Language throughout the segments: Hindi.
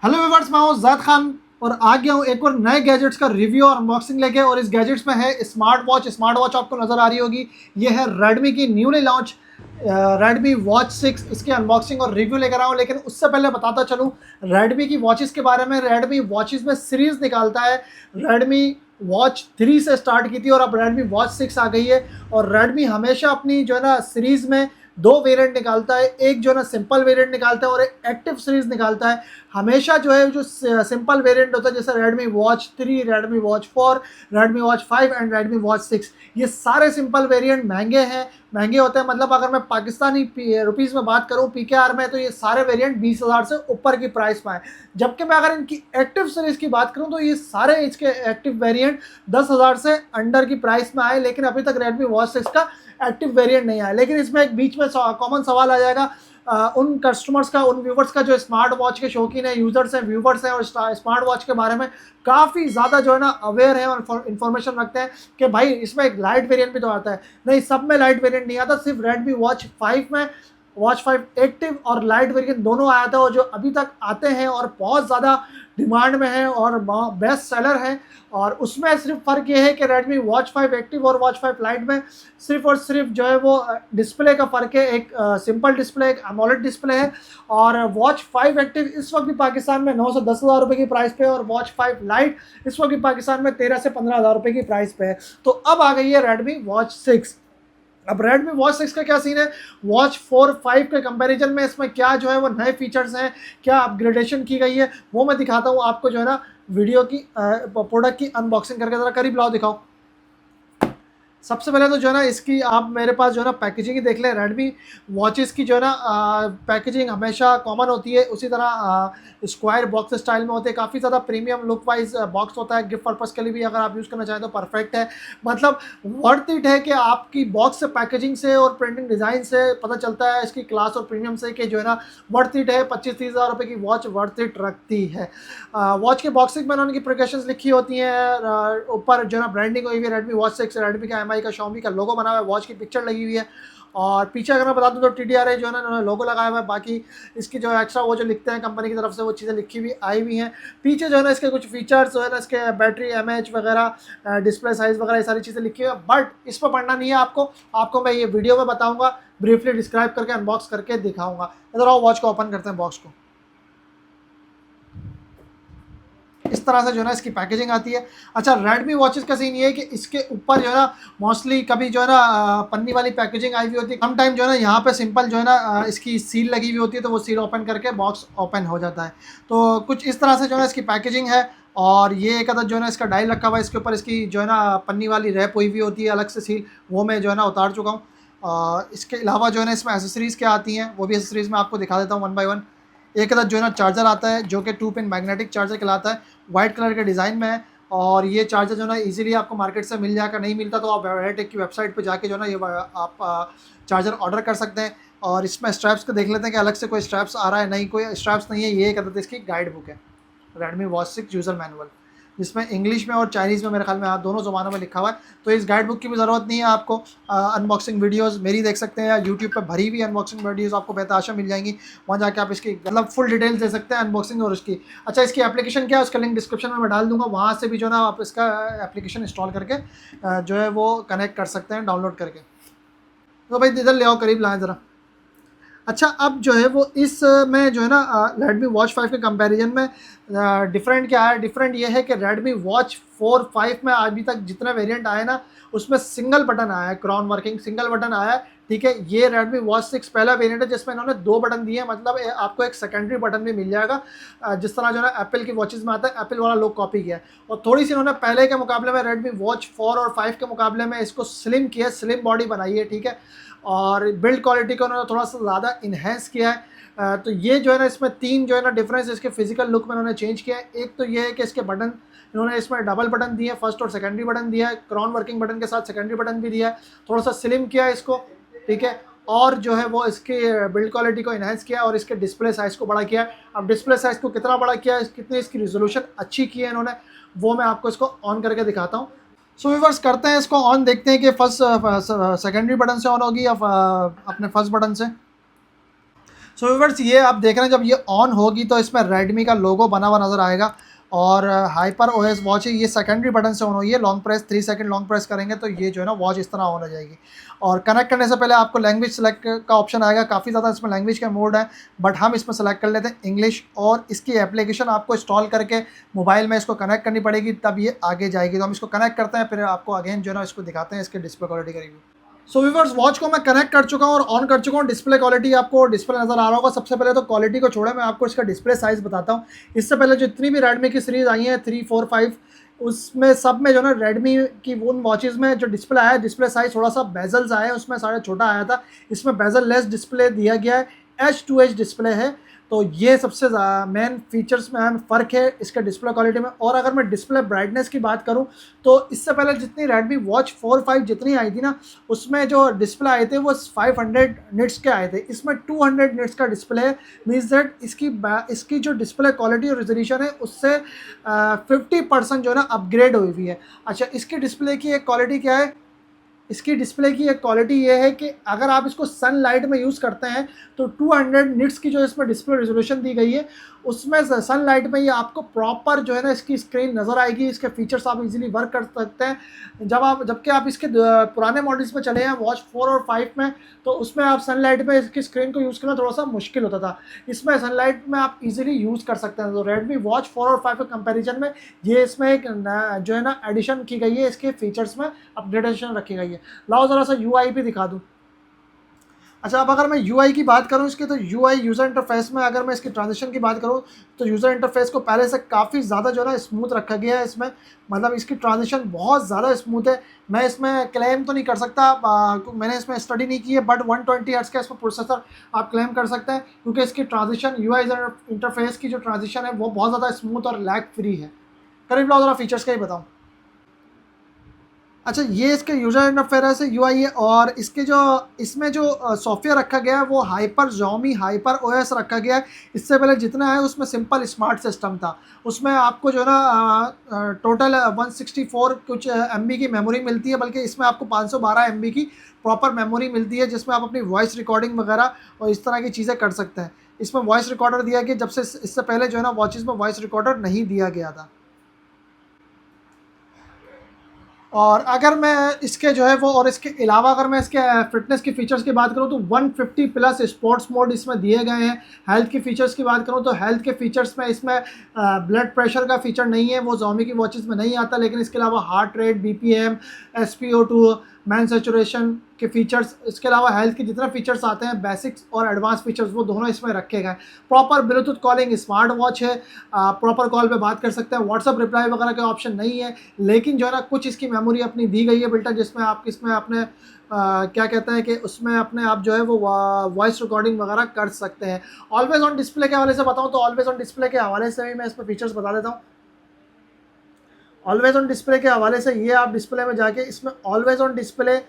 हेलो व्यूअर्स, मैं हूं ज़ैद खान और आ गया हूं एक और नए गैजेट्स का रिव्यू और अनबॉक्सिंग लेके। और इस गैजेट्स में है स्मार्ट वॉच आपको नज़र आ रही होगी। ये है रेडमी की न्यूली लॉन्च रेडमी वॉच 6। इसकी अनबॉक्सिंग और रिव्यू लेकर आऊँ, लेकिन उससे पहले बताता चलूँ रेडमी की वॉचेस के बारे में। रेडमी वॉचेस में सीरीज़ निकालता है। रेडमी वॉच 3 से स्टार्ट की थी और अब रेडमी वॉच 6 आ गई है। और रेडमी हमेशा अपनी जो है ना सीरीज़ में दो वेरिएंट निकालता है, एक जो है ना सिंपल वेरिएंट निकालता है और एक एक्टिव सीरीज निकालता है। हमेशा जो है जो सिंपल वेरिएंट होता है, जैसे Redmi watch 3, Redmi watch 4, Redmi watch 5 and Redmi watch 6, ये सारे सिंपल वेरिएंट महंगे होते हैं। मतलब अगर मैं पाकिस्तानी रुपीज़ में बात करूँ पीकेआर में, तो ये सारे वेरिएंट 20,000 से ऊपर की प्राइस में है। जबकि मैं अगर इनकी एक्टिव सीरीज की बात करूँ तो ये सारे इसके एक्टिव वेरिएंट 10,000 से अंडर की प्राइस में आए, लेकिन अभी तक रेडमी वॉच 6 का एक्टिव वेरिएंट नहीं आया। लेकिन इसमें एक बीच में कॉमन सवाल आ जाएगा उन कस्टमर्स का, उन व्यूवर्स का जो स्मार्ट वॉच के शौकीन है, यूजर्स हैं, व्यूवर्स हैं और स्मार्ट वॉच के बारे में काफ़ी ज़्यादा जो है ना अवेयर है और इन्फॉर्मेशन रखते हैं कि भाई इसमें एक लाइट वेरिएंट भी तो आता है। नहीं, सब में लाइट वेरिएंट नहीं आता, सिर्फ रेडमी वॉच 5 में वॉच 5 एक्टिव और लाइट वेरिएंट दोनों आया था, और जो अभी तक आते हैं और बहुत ज़्यादा डिमांड में है और बेस्ट सेलर है। और उसमें सिर्फ फ़र्क ये है कि रेडमी वॉच 5 एक्टिव और वॉच 5 लाइट में सिर्फ और सिर्फ जो है वो डिस्प्ले का फ़र्क है। एक सिंपल डिस्प्ले, एक एमोलेड डिस्प्ले है। और वॉच 5 एक्टिव इस वक्त भी पाकिस्तान में 9 से 10,000 रुपये की प्राइस पे, और वॉच 5 लाइट इस वक्त भी पाकिस्तान में 13 से 15,000 रुपये की प्राइस पे है। तो अब आ गई है रेडमी वॉच 6। अब रेडमी वॉच 6 का क्या सीन है, वॉच 4 5 के कंपैरिजन में इसमें क्या जो है वो नए फीचर्स हैं, क्या अपग्रेडेशन की गई है, वो मैं दिखाता हूँ आपको जो है ना वीडियो की प्रोडक्ट की अनबॉक्सिंग करके। ज़रा करीब लाओ, दिखाओ। सबसे पहले तो जो है ना इसकी आप मेरे पास जो है ना पैकेजिंग ही देख लें। रेडमी वॉचेस की जो है ना पैकेजिंग हमेशा कॉमन होती है, उसी तरह स्क्वायर बॉक्स स्टाइल में होते हैं। काफ़ी ज़्यादा प्रीमियम लुक वाइज बॉक्स होता है। गिफ्ट पर्पज़ के लिए भी अगर आप यूज़ करना चाहें तो परफेक्ट है। मतलब वर्थ इट है कि आपकी बॉक्स से, पैकेजिंग से और प्रिंटिंग डिज़ाइन से पता चलता है इसकी क्लास और प्रीमियम से कि जो है ना वर्थ इट है। 25-30 हज़ार रुपये की वॉच वर्थ इट रखती है। वॉच के बॉक्सिंग में उनकी प्रिकॉशंस लिखी होती हैं। ऊपर जो है ना ब्रांडिंग हुई हुई है रेडमी वॉच 6, रेडमी का, एमआई का, Xiaomi का लोगो बना हुआ है, वॉच की पिक्चर लगी हुई है। और पीछे अगर मैं बता दूं तो TTRA जो है ना उन्होंने लोगो लगाया हुआ है। बाकी इसकी जो एक्स्ट्रा वो जो लिखते हैं कंपनी की तरफ से, वो चीज़ें लिखी हुई आई हुई हैं। पीछे जो है ना इसके कुछ फीचर्स जो है ना, इसके बैटरी एमएच वगैरह, डिस्प्ले साइज़ वगैरह, ये सारी चीज़ें लिखी हुई है। बट इस पर पढ़ना नहीं है आपको मैं ये वीडियो में बताऊँगा, ब्रीफली डिस्क्राइब करके अनबॉक्स करके दिखाऊँगा। इधर आओ, वॉच को ओपन करते हैं, बॉक्स को। इस तरह से जो है ना इसकी पैकेजिंग आती है। अच्छा, रेडमी वॉचेस का सीन ये है कि इसके ऊपर जो है ना मोस्टली कभी जो है ना पन्नी वाली पैकेजिंग आई हुई होती है, कम टाइम जो है ना यहाँ पे सिंपल जो है ना इसकी सील लगी हुई होती है, तो वो सील ओपन करके बॉक्स ओपन हो जाता है। तो कुछ इस तरह से जो है इसकी पैकेजिंग है। और ये एक अदद जो है ना इसका डायल रखा हुआ है, इसके ऊपर इसकी जो है ना पन्नी वाली रैप हुई हुई होती है अलग से सील, वो मैं जो है ना उतार चुका हूँ। इसके अलावा जो है ना इसमें एसेसरीज़ क्या आती हैं वो भी एसेसरीज़ मैं आपको दिखा देता हूँ वन बाई वन। एक अदद जो है ना चार्जर आता है, जो कि 2 पिन मैग्नेटिक चार्जर कहलाता है, वाइट कलर के डिज़ाइन में है। और ये चार्जर जो है ना इजीली आपको मार्केट से मिल जाएगा। नहीं मिलता तो आप वेराटेक की वेबसाइट पे जाके जो है ना ये आप चार्जर ऑर्डर कर सकते हैं। और इसमें स्ट्रैप्स को देख लेते हैं कि अलग से कोई स्ट्रैप्स आ रहा है। नहीं, कोई स्ट्रैप्स नहीं है। ये एक अदद इसकी गाइड बुक है, रेडमी वॉच 6 यूज़र मैनुअल, जिसमें इंग्लिश में और चाइनीज़ में मेरे ख्याल में दोनों ज़ुबानों में लिखा हुआ है। तो इस गाइड बुक की भी ज़रूरत नहीं है आपको। अनबॉक्सिंग वीडियोस मेरी देख सकते हैं, या यूट्यूब पर भरी हुई अनबॉक्सिंग वीडियोस आपको बेतहाशा मिल जाएंगी। वहाँ जाके आप इसकी मतलब फुल डिटेल्स दे सकते हैं अनबॉक्सिंग और उसकी। अच्छा, इसकी एप्लीकेशन क्या है उसका लिंक डिस्क्रिप्शन में मैं डाल दूँगा, वहाँ से भी जो है ना आप इसका एप्लीकेशन इंस्टॉल करके जो है वो कनेक्ट कर सकते हैं डाउनलोड करके। तो भाई इधर ले आओ, करीब लाएँ ज़रा। अच्छा, अब जो है वो इस में जो है ना रेडमी वॉच 5 के कंपैरिजन में डिफरेंट क्या है। डिफरेंट ये है कि रेडमी वॉच 4 5 में अभी तक जितने वेरिएंट आए ना, उसमें सिंगल बटन आया है, क्राउन वर्किंग सिंगल बटन आया है। ठीक है, ये रेडमी वॉच 6 पहला वेरिएंट है जिसमें इन्होंने 2 बटन दिए हैं। मतलब आपको एक सेकेंडरी बटन भी मिल जाएगा, जिस तरह जो है ना एप्पल की वॉचेस में आता है, एप्पल वाला लोग कॉपी किया है। और थोड़ी सी इन्होंने पहले के मुकाबले में रेडमी वॉच 4 और 5 के मुकाबले में इसको स्लिम किया है, स्लिम बॉडी बनाई है। ठीक है, और बिल्ड क्वालिटी को उन्होंने थोड़ा सा ज़्यादा इन्हेंस किया है। तो ये जो है ना इसमें 3 जो है ना डिफरेंस इसके फिजिकल लुक में उन्होंने चेंज किया है। एक तो ये है कि इसके बटन इन्होंने इसमें डबल बटन दिए हैं, फर्स्ट और सेकेंडरी बटन दिया है, क्राउन वर्किंग बटन के साथ सेकेंडरी बटन भी दिया है, थोड़ा सा स्लिम किया है इसको। ठीक है, और जो है वो इसके बिल्ड क्वालिटी को इन्हेंस किया और इसके डिस्प्ले साइज़ को बड़ा किया है। अब डिस्प्ले साइज़ को कितना बड़ा किया है, कितनी इसकी रिजोल्यूशन अच्छी की है इन्होंने, वो मैं आपको इसको ऑन करके दिखाता हूँ। सो व्यूअर्स, करते हैं इसको ऑन, देखते हैं कि फर्स्ट सेकेंडरी बटन से ऑन होगी या अपने फर्स्ट बटन से। सो व्यूअर्स, ये आप देख रहे हैं जब ये ऑन होगी तो इसमें रेडमी का लोगो बना हुआ नज़र आएगा। और हाइपर ओएस वॉच है, ये सेकेंडरी बटन से ऑन हुई है। Long press 3 second long press करेंगे तो ये जो है ना वॉच इस तरह ऑन हो जाएगी। और कनेक्ट करने से पहले आपको लैंग्वेज सेलेक्ट का ऑप्शन आएगा। काफ़ी ज़्यादा इसमें लैंग्वेज का मोड है, बट हम इसमें सेलेक्ट कर लेते हैं इंग्लिश। और इसकी एप्लीकेशन आपको इंस्टॉल करके मोबाइल में इसको कनेक्ट करनी पड़ेगी, तब ये आगे जाएगी। तो हम इसको कनेक्ट करते हैं, फिर आपको अगेन जो है ना इसको दिखाते हैं इसके डिस्प्ले क्वालिटी का रिव्यू। सो व्यूअर्स, वॉच को मैं कनेक्ट कर चुका हूँ और ऑन कर चुका हूँ। डिस्प्ले क्वालिटी आपको डिस्प्ले नज़र आ रहा होगा। सबसे पहले तो क्वालिटी को छोड़ा, मैं आपको इसका डिस्प्ले साइज़ बताता हूँ। इससे पहले जितनी भी रेडमी की सीरीज़ आई हैं 3, 4, 5, उसमें सब में जो ना रेडमी की उन वॉचेज़ में जो डिस्प्ले आया है, डिस्प्ले साइज़ थोड़ा सा बेजल्स आए हैं उसमें सारा छोटा आया था। इसमें बेजल लेस डिस्प्ले दिया गया है, H2H डिस्प्ले है। तो ये सबसे मेन फीचर्स में अहम फ़र्क है इसके डिस्प्ले क्वालिटी में। और अगर मैं डिस्प्ले ब्राइटनेस की बात करूं तो इससे पहले जितनी रेडमी वॉच 4, 5 जितनी आई थी ना, उसमें जो डिस्प्ले आए थे वो 500 निट्स के आए थे। इसमें 200 निट्स का डिस्प्ले है। मीन्स दैट इसकी जो डिस्प्ले क्वालिटी और रेजोल्यूशन है उससे 50% जो है ना अपग्रेड हुई हुई है। अच्छा, इसकी डिस्प्ले की एक क्वालिटी क्या है? इसकी डिस्प्ले की एक क्वालिटी ये है कि अगर आप इसको सनलाइट में यूज़ करते हैं तो 200 निट्स की जो इसमें डिस्प्ले रेजोल्यूशन दी गई है उसमें सनलाइट में ये आपको प्रॉपर जो है ना इसकी स्क्रीन नज़र आएगी। इसके फीचर्स आप इजीली वर्क कर सकते हैं। जबकि आप इसके पुराने मॉडल्स में चले हैं वॉच 4 और 5 में, तो उसमें आप सनलाइट में इसकी स्क्रीन को यूज़ करना थोड़ा सा मुश्किल होता था। इसमें सनलाइट में आप इजीली यूज़ कर सकते हैं। तो रेडमी वॉच 4 और 5 के कंपैरिजन में ये इसमें एक जो है ना एडिशन की गई है, इसके फीचर्स में अपग्रेडेशन रखी गई है। लाओ ज़रा सा UI भी दिखा दूँ। अच्छा, अब अगर मैं UI की बात करूँ इसके, तो UI यूज़र इंटरफेस में अगर मैं इसकी ट्रांजिशन की बात करूँ तो यूज़र इंटरफेस को पहले से काफ़ी ज़्यादा जो है ना स्मूथ रखा गया है इसमें। मतलब इसकी ट्रांजिशन बहुत ज़्यादा स्मूथ है। मैं इसमें क्लेम तो नहीं कर सकता, मैंने इसमें स्टडी नहीं की है, बट 120 हर्ट्ज़ का इसमें प्रोसेसर आप क्लेम कर सकते हैं, क्योंकि इसकी ट्रांजिशन UI इंटरफेस की जो ट्रांजिशन है वो बहुत ज़्यादा स्मूथ और लैग फ्री है। करीब लाओ ज़रा फीचर्स का ही बताऊँ। अच्छा, ये इसके यूज़र इंटरफेस है UI है। और इसके जो इसमें जो सॉफ्टवेयर रखा गया है वो Xiaomi हाइपर OS रखा गया है। इससे पहले जितना है उसमें सिंपल स्मार्ट सिस्टम था। उसमें आपको जो है ना टोटल 164 कुछ MB की मेमोरी मिलती है, बल्कि इसमें आपको 512 MB की प्रॉपर मेमोरी मिलती है, जिसमें आप अपनी वॉइस रिकॉर्डिंग वगैरह और इस तरह की चीज़ें कर सकते हैं। इसमें वॉइस रिकॉर्डर दिया गया, जब से इससे पहले जो है ना वॉचेज़ में वॉइस रिकॉर्डर नहीं दिया गया था। और अगर मैं इसके जो है वो और इसके अलावा अगर मैं इसके फिटनेस की फ़ीचर्स की बात करूँ तो 150 प्लस स्पोर्ट्स मोड इसमें दिए गए हैं। हेल्थ की फ़ीचर्स की बात करूँ तो हेल्थ के फ़ीचर्स में इसमें ब्लड प्रेशर का फ़ीचर नहीं है, वो Xiaomi की वॉचेस में नहीं आता। लेकिन इसके अलावा heart rate, BPM, SpO2, man saturation के फीचर्स, इसके अलावा हेल्थ के जितने फीचर्स आते हैं बेसिक्स और एडवांस फीचर्स, वो दोनों इसमें रखे गए। Proper Bluetooth calling smart watch है, प्रॉपर कॉल पे बात कर सकते हैं। व्हाट्सअप रिप्लाई वगैरह का ऑप्शन नहीं है, लेकिन जो है ना कुछ इसकी मेमोरी अपनी दी गई है बिल्टा, जिसमें आप इसमें अपने क्या कहते हैं कि उसमें अपने आप जो है वो वॉइस रिकॉर्डिंग वगैरह कर सकते हैं। ऑलवेज ऑन डिस्प्ले के हवाले से बताऊँ तो ऑलवेज ऑन डिस्प्ले के हवाले से भी मैं इसमें फीचर्स बता देता हूँ। ऑलवेज ऑन डिस्प्ले के हवाले से ये आप डिस्प्ले में जाके इसमें ऑलवेज ऑन डिस्प्ले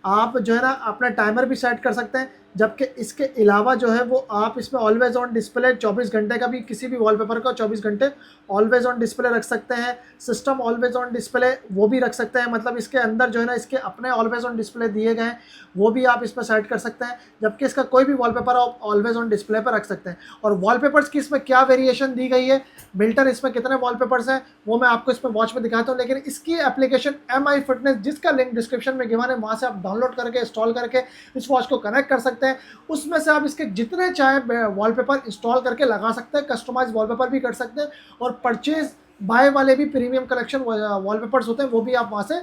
आप जो है ना अपना टाइमर भी सेट कर सकते हैं। जबकि इसके अलावा जो है वो आप इसमें ऑलवेज ऑन डिस्प्ले 24 घंटे का भी किसी भी वॉलपेपर का 24 घंटे ऑलवेज ऑन डिस्प्ले रख सकते हैं। सिस्टम ऑलवेज ऑन डिस्प्ले वो भी रख सकते हैं, मतलब इसके अंदर जो है ना इसके अपने ऑलवेज ऑन डिस्प्ले दिए गए हैं, वो भी आप इसमें सेट कर सकते हैं। जबकि इसका कोई भी वॉलपेपर आप ऑलवेज ऑन डिस्प्ले पर रख सकते हैं। और वॉलपेपर्स की इसमें क्या वेरिएशन दी गई है, बिल्टर इसमें कितने वॉलपेपर्स हैं, वो मैं आपको इसमें वॉच में दिखाता हूँ। लेकिन इसकी एप्लीकेशन MI फिटनेस, जिसका लिंक डिस्क्रिप्शन में गिवन है, वहाँ से आप डाउनलोड करके इंस्टॉल करके इस वॉच को कनेक्ट कर सकते हैं। उसमें से आप इसके जितने चाहे वॉलपेपर इंस्टॉल करके लगा सकते हैं, कस्टमाइज वॉलपेपर भी कर सकते हैं। और परचेज बाय वाले भी प्रीमियम कलेक्शन वॉलपेपर्स होते हैं, वो भी आप वहाँ से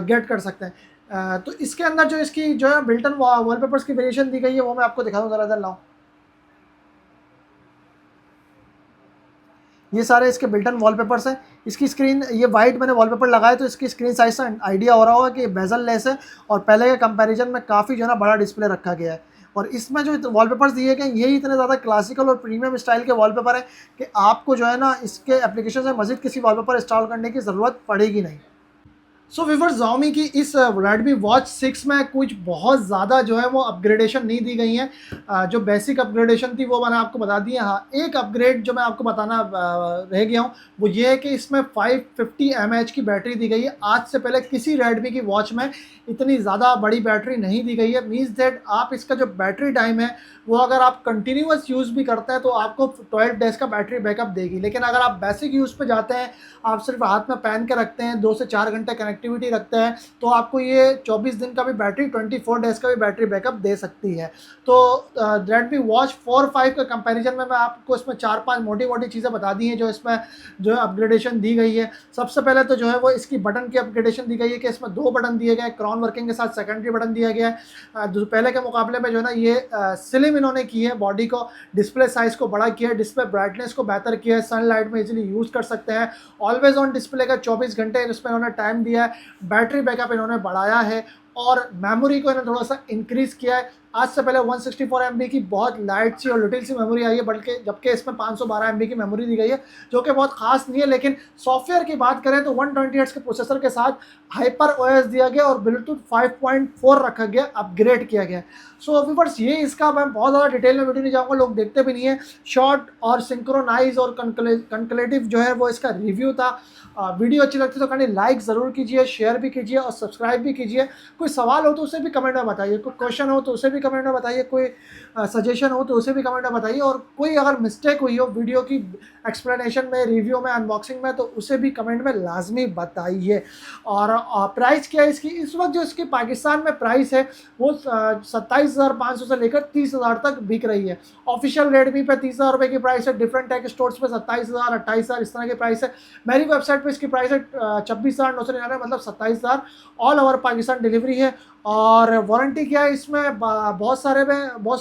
गेट कर सकते हैं। तो इसके अंदर जो इसकी जो है बिल्टन वॉलपेपर्स की वेरिएशन दी गई है, वो मैं आपको दिखा दूँ ज़रा इधर लाऊं। ये सारे इसके बिल्टन वॉलपेपर्स हैं। इसकी स्क्रीन, ये वाइट मैंने वॉलपेपर लगाया तो इसकी स्क्रीन साइज से आइडिया हो रहा होगा कि बेजल लेस है और पहले के कंपैरिजन में काफ़ी जो है ना बड़ा डिस्प्ले रखा गया है। और इसमें जो वॉलपेपर्स दिए गए यही इतने ज़्यादा क्लासिकल और प्रीमियम स्टाइल के वॉलपेपर हैं कि आपको जो है ना इसके एप्लीकेशन से मज़ीद किसी वॉलपेपर इंस्टॉल करने की ज़रूरत पड़ेगी नहीं। सो व्यूअर्स, Xiaomi की इस Redmi Watch 6 में कुछ बहुत ज़्यादा जो है वो अपग्रेडेशन नहीं दी गई हैं। जो बेसिक अपग्रेडेशन थी वो मैंने आपको बता दी है। हाँ, एक अपग्रेड जो मैं आपको बताना रह गया हूँ वो ये है कि इसमें 550 mAh की बैटरी दी गई है। आज से पहले किसी Redmi की वॉच में इतनी ज़्यादा बड़ी बैटरी नहीं दी गई है। मीन्स दैट आप इसका जो बैटरी टाइम है वो अगर आप कंटिन्यूअस यूज़ भी करते हैं तो आपको 12 डेज़ का बैटरी बैकअप देगी। लेकिन अगर आप बेसिक यूज़ पे जाते हैं, आप सिर्फ हाथ में पहन के रखते हैं, 2 से 4 घंटे कनेक्टिविटी रखते हैं, तो आपको ये 24 दिन का भी बैटरी, 24 डेज़ का भी बैटरी बैकअप दे सकती है। तो रेडमी वॉच 4 5 के कंपैरिजन में मैं आपको इसमें 4 5 मोटी-मोटी चीज़ें बता दी हैं जो इसमें जो है अपग्रेडेशन दी गई है। सबसे पहले तो जो है वो इसकी बटन की अपग्रेडेशन दी गई है कि इसमें 2 बटन दिए गए, क्राउन वर्किंग के साथ सेकेंडरी बटन दिया गया है। पहले के मुकाबले में जो है ना ये स्लिम इन्होंने की है बॉडी को, डिस्प्ले साइज़ को बड़ा किया है, डिस्प्ले ब्राइटनेस को बेहतर किया है, सनलाइट में इजीली यूज़ कर सकते हैं। ऑलवेज ऑन डिस्प्ले का 24 घंटे इसमें इन्होंने टाइम दिया है। बैटरी बैकअप इन्होंने बढ़ाया है और मेमोरी को इन्होंने थोड़ा सा इंक्रीज़ किया है। आज से पहले 164 MB की बहुत लाइट सी और लिटिल सी मेमोरी आई है, बल्कि जबकि इसमें 512 MB की मेमोरी दी गई है, जो कि बहुत खास नहीं है। लेकिन सॉफ्टवेयर की बात करें तो 120 हर्ट्ज के प्रोसेसर के साथ हाइपर ओएस दिया गया और ब्लूटूथ 5.4 रखा गया, अपग्रेड किया गया। सो व्यूअर्स, ये इसका मैं बहुत ज़्यादा डिटेल में वीडियो नहीं जाऊँगा, लोग देखते भी नहीं है। शॉर्ट और सिंक्रोनाइज और कंक्लेटिव जो है वो इसका रिव्यू था। वीडियो अच्छी लगती है तो कहीं लाइक ज़रूर कीजिए, शेयर भी कीजिए और सब्सक्राइब भी कीजिए। कोई सवाल हो तो उसे भी कमेंट में बताइए, कोई क्वेश्चन हो तो उसे भी कमेंट में बताइए, कोई सजेशन हो तो उसे भी कमेंट में बताइए, और कोई अगर मिस्टेक हुई हो वीडियो की एक्सप्लेनेशन में, रिव्यू में, अनबॉक्सिंग में, तो उसे भी कमेंट में लाजमी बताइए। और प्राइस क्या है इसकी? इस वक्त जो इसकी पाकिस्तान में प्राइस है वो 27,500 से लेकर 30,000 तक बिक रही है। ऑफिशियल रेडमी पे 30,000 रुपये की प्राइस है, डिफरेंट टेक स्टोर्स पे 27,000, 28,000 इस तरह की प्राइस है। मेरी वेबसाइट पे इसकी प्राइस है 26,999, मतलब 27,000। ऑल ओवर पाकिस्तान डिलीवरी है। और वारंटी क्या है इसमें? बहुत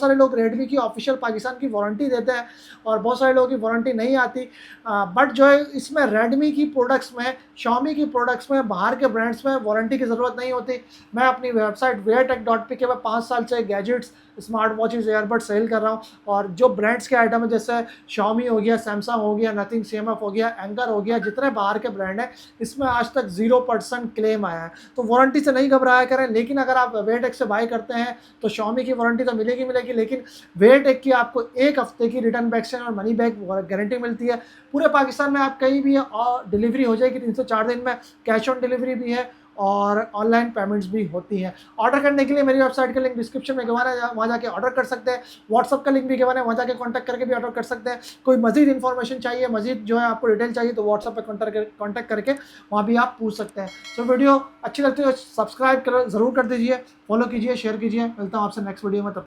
सारे लोग रेडमी की ऑफिशियल पाकिस्तान की वारंटी देते हैं और बहुत सारे लोगों की वारंटी नहीं आती। बट जो है इसमें रेडमी की प्रोडक्ट्स में, Xiaomi की प्रोडक्ट्स में, बाहर के ब्रांड्स में वारंटी की ज़रूरत नहीं होती। मैं अपनी वेबसाइट weartech.pk पे 5 साल से gadgets, smart watches, earbud sell कर रहा हूँ। और जो ब्रांड्स के आइटम है जैसे Xiaomi हो गया, सैमसंग हो गया, नथिंग CMF हो गया, एंकर हो गया, जितने बाहर के ब्रांड हैं इसमें आज तक 0% क्लेम आया है। तो वारंटी से नहीं घबराया करें। लेकिन अगर आप वेटेक से बाई करते हैं तो Xiaomi की वारंटी तो मिलेगी, लेकिन वेटेक की आपको 1 हफ्ते की रिटर्न बैक से और मनी बैक गारंटी मिलती है। पूरे पाकिस्तान में आप कहीं भी और डिलीवरी हो जाएगी 3 से 4 दिन में। कैश ऑन डिलीवरी भी है और ऑनलाइन पेमेंट्स भी होती हैं। ऑर्डर करने के लिए मेरी वेबसाइट का लिंक डिस्क्रिप्शन में गिवाना है, वहाँ जाके ऑर्डर कर सकते हैं। व्हाट्सअप का लिंक भी गिवाना है, वहाँ जाके कॉन्टैक्ट करके भी ऑर्डर कर सकते हैं। कोई मजीद इन्फॉर्मेशन चाहिए, मजीद जो है आपको डिटेल चाहिए, तो व्हाट्सअप पर कॉन्टैक्ट करके वहाँ भी आप पूछ सकते हैं। सो वीडियो अच्छी लगती है तो सब्सक्राइब ज़रूर कर दीजिए, फॉलो कीजिए, शेयर कीजिए। मिलता हूँ आपसे नेक्स्ट वीडियो में। तब